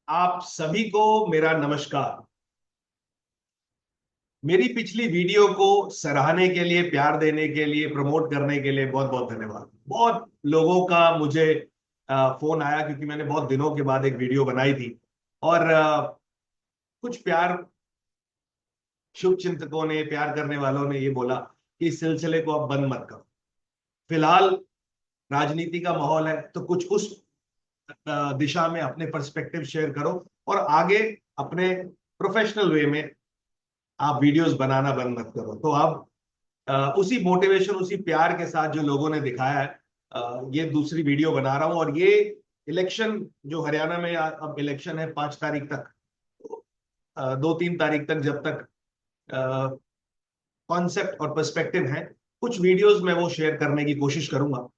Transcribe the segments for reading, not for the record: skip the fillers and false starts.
आप सभी को मेरा नमस्कार। मेरी पिछली वीडियो को सराहने के लिए, प्यार देने के लिए, प्रमोट करने के लिए बहुत बहुत धन्यवाद। बहुत लोगों का मुझे फोन आया क्योंकि मैंने बहुत दिनों के बाद एक वीडियो बनाई थी। और कुछ प्यार, शुभ चिंतकों ने, प्यार करने वालों ने ये बोला कि इस सिलसिले को अब बंद मत करो। फिलहाल राजनीति का माहौल है तो कुछ उस दिशा में अपने पर्सपेक्टिव शेयर करो और आगे अपने प्रोफेशनल वे में आप वीडियोस बनाना बंद मत करो। तो अब उसी मोटिवेशन, उसी प्यार के साथ जो लोगों ने दिखाया है, ये दूसरी वीडियो बना रहा हूं। और ये इलेक्शन जो हरियाणा में अब इलेक्शन है 5 तारीख तक, 2-3 तारीख तक, जब तक कॉन्सेप्ट और पर्सपेक्टिव है, कुछ वीडियोस में वो शेयर करने की कोशिश करूंगा।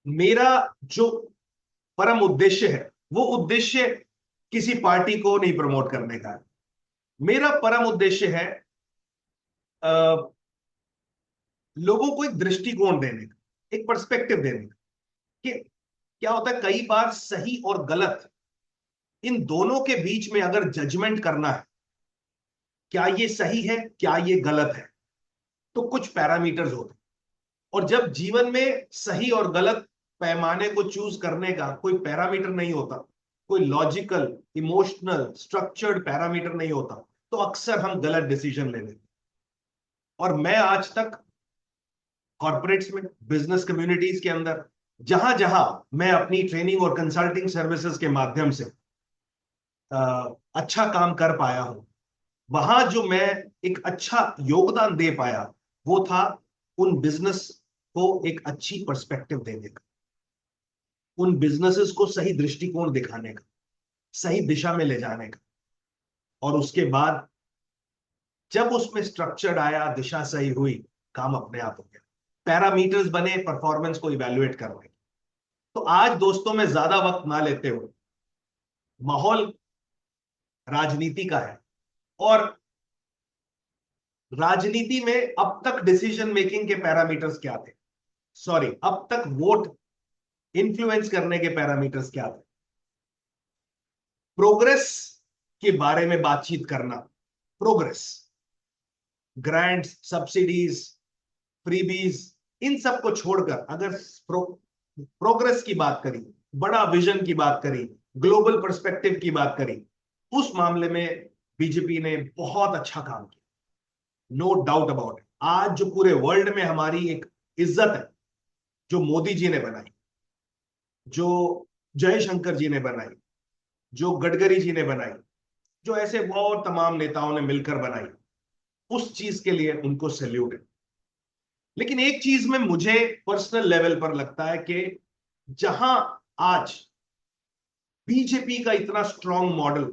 मेरा जो परम उद्देश्य है वो उद्देश्य किसी पार्टी को नहीं प्रमोट करने का है। मेरा परम उद्देश्य है लोगों को एक दृष्टिकोण देने का, एक पर्सपेक्टिव देने का कि क्या होता है। कई बार सही और गलत, इन दोनों के बीच में अगर जजमेंट करना है, क्या ये सही है, क्या ये गलत है, तो कुछ पैरामीटर्स होते हैं। और जब जीवन में सही और गलत पैमाने को चूज करने का कोई पैरामीटर नहीं होता, कोई लॉजिकल, इमोशनल, स्ट्रक्चर्ड पैरामीटर नहीं होता, तो अक्सर हम गलत डिसीजन ले लेते हैं। और मैं आज तक कॉर्पोरेट्स में, बिजनेस कम्युनिटीज के अंदर, जहां जहां मैं अपनी ट्रेनिंग और कंसल्टिंग सर्विसेज के माध्यम से अच्छा काम कर पाया हूं, वहां जो मैं एक अच्छा योगदान दे पाया वो था उन बिजनेस को एक अच्छी पर्सपेक्टिव देने का, उन बिजनेसेस को सही दृष्टिकोण दिखाने का, सही दिशा में ले जाने का। और उसके बाद जब उसमें स्ट्रक्चर आया, दिशा सही हुई, काम अपने आप हो गया। पैरामीटर्स बने परफॉर्मेंस को इवेल्युएट करने। तो आज दोस्तों में ज्यादा वक्त ना लेते हुए, माहौल राजनीति का है और राजनीति में अब तक डिसीजन मेकिंग के पैरामीटर्स क्या थे, सॉरी, अब तक वोट इन्फ्लुएंस करने के पैरामीटर्स क्या थे, प्रोग्रेस के बारे में बातचीत करना। प्रोग्रेस, ग्रांट्स, सब्सिडीज, फ्रीबीज, इन सब को छोड़कर अगर प्रोग्रेस की बात करी, बड़ा विजन की बात करी, ग्लोबल पर्सपेक्टिव की बात करी, उस मामले में बीजेपी ने बहुत अच्छा काम किया। No doubt about it. आज जो पूरे वर्ल्ड में हमारी एक इज्जत है, जो मोदी जी ने बनाई, जो जयशंकर जी ने बनाई, जो गडकरी जी ने बनाई, जो ऐसे बहुत तमाम नेताओं ने मिलकर बनाई, उस चीज के लिए उनको सैल्यूट है। लेकिन एक चीज में मुझे पर्सनल लेवल पर लगता है कि जहां आज बीजेपी का इतना स्ट्रांग मॉडल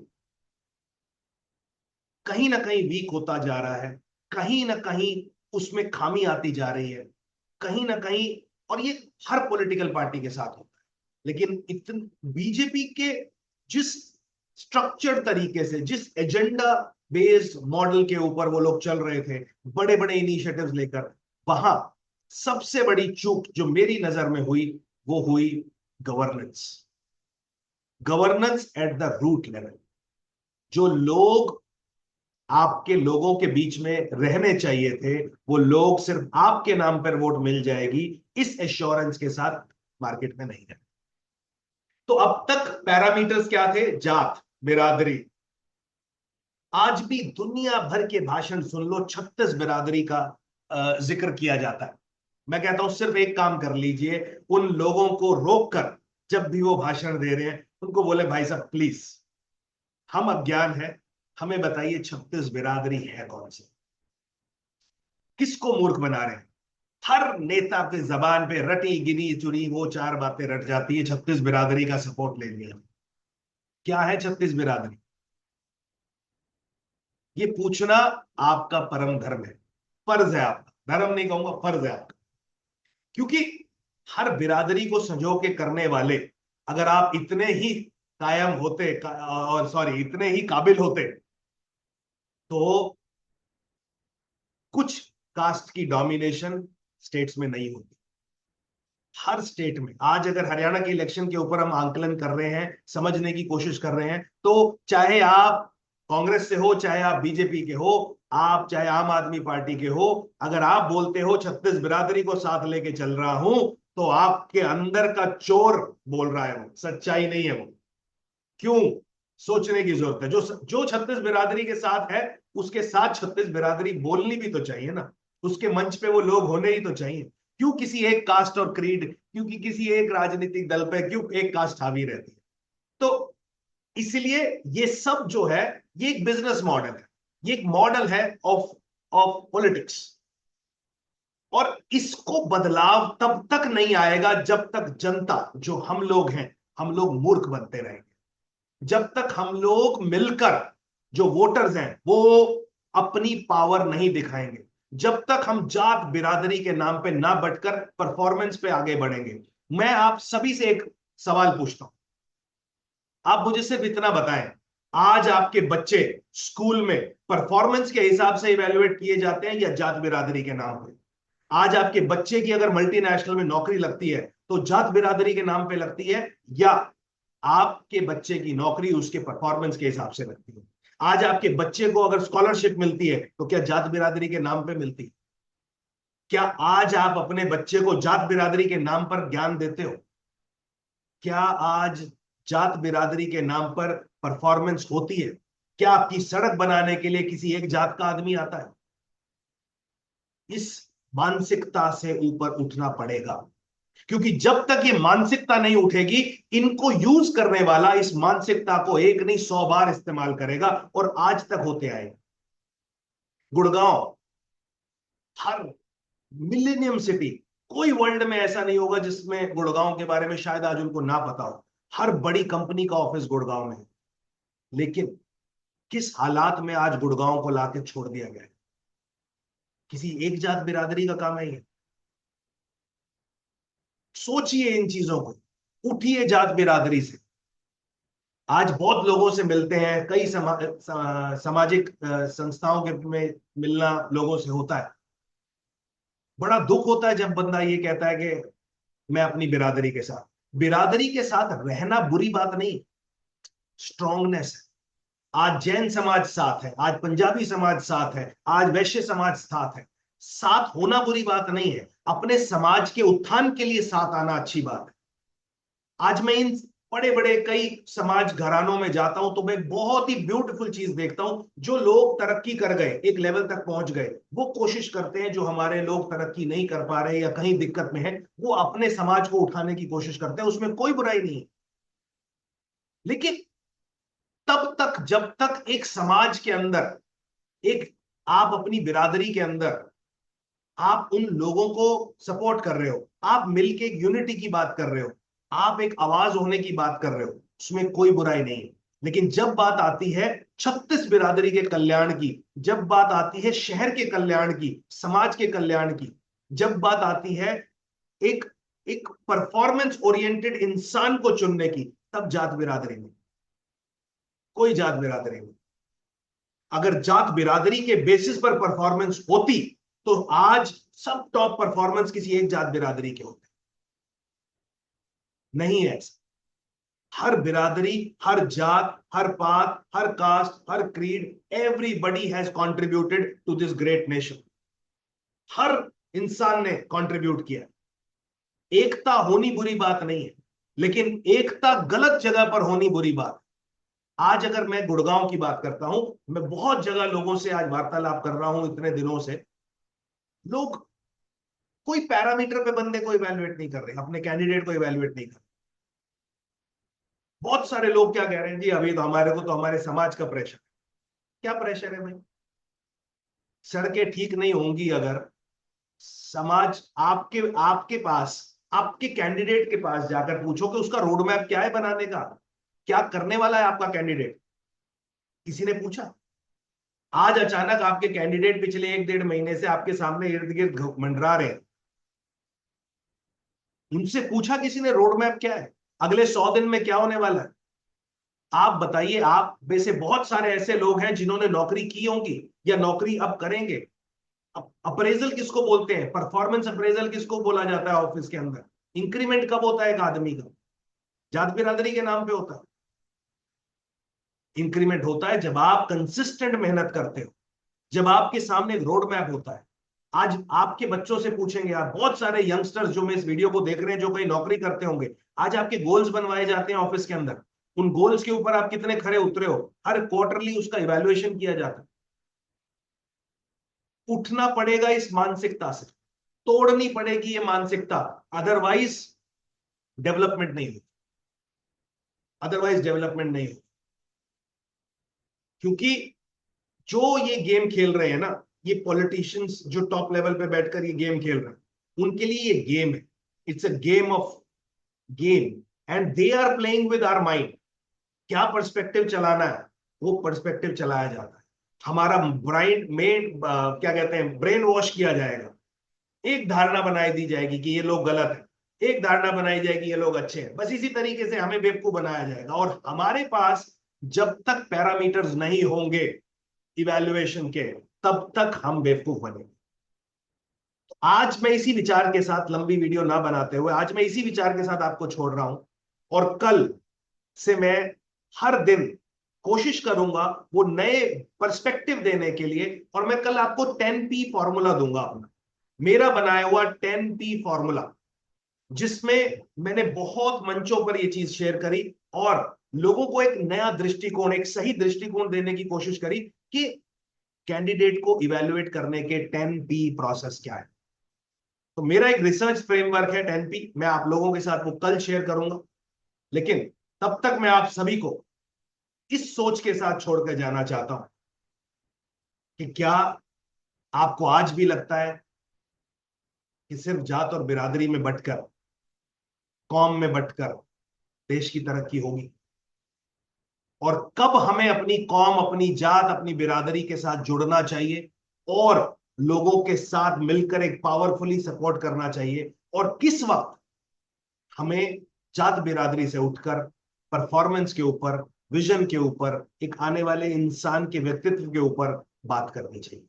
कहीं ना कहीं वीक होता जा रहा है, कहीं ना कहीं उसमें खामी आती जा रही है, कहीं ना कहीं, और ये हर पॉलिटिकल पार्टी के साथ होता है। लेकिन इतन बीजेपी के जिस स्ट्रक्चर्ड तरीके से, जिस एजेंडा बेस्ड मॉडल के ऊपर वो लोग चल रहे थे, बड़े बड़े इनिशिएटिव्स लेकर, वहां सबसे बड़ी चूक जो मेरी नजर में हुई वो हुई governance. Governance at the root level. जो लोग आपके लोगों के बीच में रहने चाहिए थे, वो लोग सिर्फ आपके नाम पर वोट मिल जाएगी इस एश्योरेंस के साथ मार्केट में नहीं है। तो अब तक पैरामीटर्स क्या थे? जात, बिरादरी। आज भी दुनिया भर के भाषण सुन लो, 36 बिरादरी का जिक्र किया जाता है। मैं कहता हूं सिर्फ एक काम कर लीजिए, उन लोगों को रोककर जब भी वो भाषण दे रहे हैं उनको बोले, भाई साहब प्लीज, हम अज्ञान है, हमें बताइए 36 बिरादरी है कौन सी? किसको मूर्ख बना रहे हैं? हर नेता के जबान पे रटी गिनी चुनी वो चार बातें रट जाती है, 36 बिरादरी का सपोर्ट ले लिया। क्या है 36 बिरादरी? ये पूछना आपका परम धर्म है, फर्ज है आपका। धर्म नहीं कहूंगा, फर्ज है आपका। क्योंकि हर बिरादरी को संजो के करने वाले अगर आप इतने ही कायम होते और सॉरी इतने ही काबिल होते, तो कुछ कास्ट की डोमिनेशन स्टेट्स में नहीं होती। हर स्टेट में आज अगर हरियाणा के इलेक्शन के ऊपर हम आंकलन कर रहे हैं, समझने की कोशिश कर रहे हैं, तो चाहे आप कांग्रेस से हो, चाहे आप बीजेपी के हो, आप चाहे आम आदमी पार्टी के हो, अगर आप बोलते हो छत्तीस बिरादरी को साथ लेके चल रहा हूं, तो आपके अंदर का चोर बोल रहा है, वो सच्चाई नहीं है वो। क्यों? सोचने की जरूरत है। जो जो छत्तीस बिरादरी के साथ है, उसके साथ छत्तीस बिरादरी बोलनी भी तो चाहिए ना, उसके मंच पे वो लोग होने ही तो चाहिए। क्यों किसी एक कास्ट और क्रीड, क्योंकि किसी एक राजनीतिक दल पे क्यों एक कास्ट हावी रहती है? तो इसलिए ये सब जो है, ये एक बिजनेस मॉडल है, ये एक मॉडल है ऑफ ऑफ पॉलिटिक्स। और इसको बदलाव तब तक नहीं आएगा जब तक जनता, जो हम लोग हैं, हम लोग मूर्ख बनते रहेंगे। जब तक हम लोग मिलकर, जो वोटर्स हैं, वो अपनी पावर नहीं दिखाएंगे, जब तक हम जात बिरादरी के नाम पे ना बटकर परफॉर्मेंस पे आगे बढ़ेंगे। मैं आप सभी से एक सवाल पूछता हूं, आप मुझे सिर्फ इतना बताएं, आज आपके बच्चे स्कूल में परफॉर्मेंस के हिसाब से इवेल्युएट किए जाते हैं या जात बिरादरी के नाम पे? आज आपके बच्चे की अगर मल्टीनेशनल में नौकरी लगती है तो जात बिरादरी के नाम पे लगती है, या आपके बच्चे की नौकरी उसके परफॉर्मेंस के हिसाब से लगती है? आज आपके बच्चे को अगर स्कॉलरशिप मिलती है तो क्या जात बिरादरी के नाम पे मिलती है? क्या आज आप अपने बच्चे को जात बिरादरी के नाम पर ज्ञान देते हो? क्या आज जात बिरादरी के नाम पर परफॉर्मेंस होती है? क्या आपकी सड़क बनाने के लिए किसी एक जात का आदमी आता है? इस मानसिकता से ऊपर उठना पड़ेगा, क्योंकि जब तक ये मानसिकता नहीं उठेगी, इनको यूज करने वाला इस मानसिकता को एक नहीं 100 बार इस्तेमाल करेगा, और आज तक होते आएगा। गुड़गांव, हर मिलेनियम सिटी, कोई वर्ल्ड में ऐसा नहीं होगा जिसमें गुड़गांव के बारे में शायद आज उनको ना पता हो। हर बड़ी कंपनी का ऑफिस गुड़गांव में है, लेकिन किस हालात में आज गुड़गांव को लाके छोड़ दिया गया है? किसी एक जात बिरादरी का काम है ये? सोचिए इन चीजों को, उठिए जात बिरादरी से। आज बहुत लोगों से मिलते हैं, कई सामाजिक संस्थाओं के में मिलना लोगों से होता है। बड़ा दुख होता है जब बंदा ये कहता है कि मैं अपनी बिरादरी के साथ, बिरादरी के साथ रहना बुरी बात नहीं, स्ट्रांगनेस है। आज जैन समाज साथ है, आज पंजाबी समाज साथ है, आज वैश्य समाज साथ है। साथ होना बुरी बात नहीं है, अपने समाज के उत्थान के लिए साथ आना अच्छी बात है। आज मैं इन बड़े बड़े कई समाज घरानों में जाता हूं तो मैं बहुत ही ब्यूटीफुल चीज देखता हूं। जो लोग तरक्की कर गए, एक लेवल तक पहुंच गए, वो कोशिश करते हैं, जो हमारे लोग तरक्की नहीं कर पा रहे या कहीं दिक्कत में है, वो अपने समाज को उठाने की कोशिश करते हैं, उसमें कोई बुराई नहीं है। लेकिन तब तक, जब तक एक समाज के अंदर, एक आप अपनी बिरादरी के अंदर आप उन लोगों को सपोर्ट कर रहे हो, आप मिलके एक यूनिटी की बात कर रहे हो, आप एक आवाज होने की बात कर रहे हो, उसमें कोई बुराई नहीं है। लेकिन जब बात आती है छत्तीस बिरादरी के कल्याण की, जब बात आती है शहर के कल्याण की, समाज के कल्याण की, जब बात आती है एक एक परफॉर्मेंस ओरिएंटेड इंसान को चुनने की, तब जात बिरादरी नहीं, कोई जात बिरादरी नहीं। अगर जात बिरादरी के बेसिस पर परफॉर्मेंस होती तो आज सब टॉप परफॉर्मेंस किसी एक जात बिरादरी के होते। नहीं है ऐसा। हर बिरादरी, हर जात, हर पात, हर कास्ट, हर creed, everybody has contributed to this great nation. हर इंसान ने कंट्रीब्यूट किया। एकता होनी बुरी बात नहीं है, लेकिन एकता गलत जगह पर होनी बुरी बात। आज अगर मैं गुड़गांव की बात करता हूं, मैं बहुत जगह लोगों से आज वार्तालाप कर रहा हूं इतने दिनों से, लोग कोई पैरामीटर पे बंदे को इवैल्यूएट नहीं कर रहे, अपने कैंडिडेट को इवैल्यूएट नहीं कर रहे। बहुत सारे लोग क्या कह रहे हैं, जी अभी तो हमारे को तो हमारे समाज का प्रेशर। क्या प्रेशर है भाई? सड़कें ठीक नहीं होंगी अगर, समाज आपके आपके पास, आपके कैंडिडेट के पास जाकर पूछो कि उसका रोड मैप क्या है बनाने का, क्या करने वाला है आपका कैंडिडेट? किसी ने पूछा? आज अचानक आपके कैंडिडेट पिछले 1-1.5 महीने से आपके सामने इर्द गिर्द मंडरा रहे हैं, उनसे पूछा किसी ने रोड मैप क्या है, अगले 100 दिन में क्या होने वाला है? आप बताइए। आप में से बहुत सारे ऐसे लोग हैं जिन्होंने नौकरी की होंगी या नौकरी अब करेंगे। अप्रेजल किसको बोलते हैं? परफॉर्मेंस अप्रेजल किसको बोला जाता है ऑफिस के अंदर? इंक्रीमेंट कब होता है एक आदमी का? जात बिरादरी के नाम पे होता है। इंक्रीमेंट होता है जब आप कंसिस्टेंट मेहनत करते हो, जब आपके सामने एक रोड मैप होता है। आज आपके बच्चों से पूछेंगे आप, बहुत सारे यंगस्टर्स जो मैं इस वीडियो को देख रहे हैं जो कहीं नौकरी करते होंगे, आज आपके गोल्स बनवाए जाते हैं ऑफिस के अंदर, उन गोल्स के ऊपर आप कितने खरे उतरे हो, हर क्वार्टरली उसका इवैल्यूएशन किया जाता है। उठना पड़ेगा इस मानसिकता से, तोड़नी पड़ेगी ये मानसिकता, अदरवाइज डेवलपमेंट नहीं होती, अदरवाइज डेवलपमेंट नहीं होती। क्योंकि जो ये गेम खेल रहे हैं ना, ये पॉलिटिशियंस जो टॉप लेवल पे बैठकर ये गेम खेल रहे हैं, उनके लिए ये गेम है। It's a game of game and they are playing with our mind. क्या पर्सपेक्टिव चलाना है वो पर्सपेक्टिव चलाया जाता है। हमारा ब्राइन में क्या कहते हैं, ब्रेन वॉश किया जाएगा। एक धारणा बनाई दी जाएगी कि ये लोग गलत है, एक धारणा बनाई जाएगी ये लोग अच्छे हैं। बस इसी तरीके से हमें बेवकूफ बनाया जाएगा, और हमारे पास जब तक पैरामीटर्स नहीं होंगे इवैल्यूएशन के, तब तक हम बेवकूफ बनेंगे। तो आज मैं इसी विचार के साथ, लंबी वीडियो ना बनाते हुए, आज मैं इसी विचार के साथ आपको छोड़ रहा हूं। और कल से मैं हर दिन कोशिश करूंगा वो नए पर्सपेक्टिव देने के लिए, और मैं कल आपको 10P फॉर्मूला दूंगा अपना, मेरा बनाया हुआ 10P फॉर्मूला, जिसमें मैंने बहुत मंचों पर ये चीज शेयर करी और लोगों को एक नया दृष्टिकोण, एक सही दृष्टिकोण देने की कोशिश करी कि कैंडिडेट को इवैल्यूएट करने के 10P प्रोसेस क्या है। तो मेरा एक रिसर्च फ्रेमवर्क है 10P, मैं आप लोगों के साथ वो कल शेयर करूंगा। लेकिन तब तक मैं आप सभी को इस सोच के साथ छोड़कर जाना चाहता हूं कि क्या आपको आज भी लगता है कि सिर्फ जात और बिरादरी में बंटकर, कौम में बंटकर देश की तरक्की होगी? और कब हमें अपनी कौम, अपनी जात, अपनी बिरादरी के साथ जुड़ना चाहिए और लोगों के साथ मिलकर एक पावरफुली सपोर्ट करना चाहिए, और किस वक्त हमें जात बिरादरी से उठकर परफॉर्मेंस के ऊपर, विजन के ऊपर, एक आने वाले इंसान के व्यक्तित्व के ऊपर बात करनी चाहिए।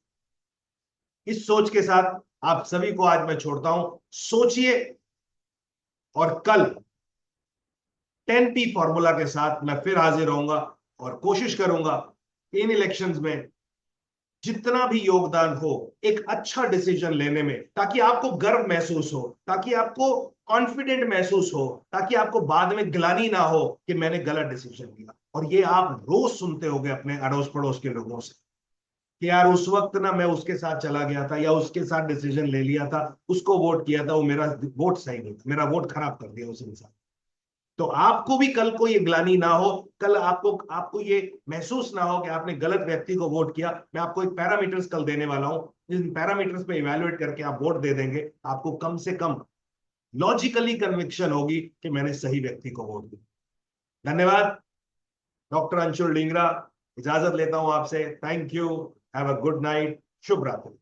इस सोच के साथ आप सभी को आज मैं छोड़ता हूं। सोचिए, और कल 10P फॉर्मूला के साथ मैं फिर हाजिर होऊंगा और कोशिश करूंगा इन इलेक्शंस में जितना भी योगदान हो एक अच्छा डिसीजन लेने में, ताकि आपको गर्व महसूस हो, ताकि आपको कॉन्फिडेंट महसूस हो, ताकि आपको बाद में ग्लानि ना हो कि मैंने गलत डिसीजन लिया। और ये आप रोज सुनते होंगे अपने अड़ोस पड़ोस के लोगों से कि यार उस वक्त ना मैं उसके साथ चला गया था, या उसके साथ डिसीजन ले लिया था, उसको वोट किया था, वो मेरा वोट सही नहीं था, मेरा वोट खराब कर दिया उस इंसान। तो आपको भी कल को ये ग्लानि ना हो, कल आपको आपको ये महसूस ना हो कि आपने गलत व्यक्ति को वोट किया। मैं आपको एक पैरामीटर्स कल देने वाला हूं, जिन पैरामीटर्स पे इवैल्यूएट करके आप वोट दे देंगे, आपको कम से कम लॉजिकली कन्विक्शन होगी कि मैंने सही व्यक्ति को वोट दिया। धन्यवाद। डॉक्टर अंशुल डींगरा इजाजत लेता हूं आपसे। Thank you. Have a good night. शुभ रात्रि।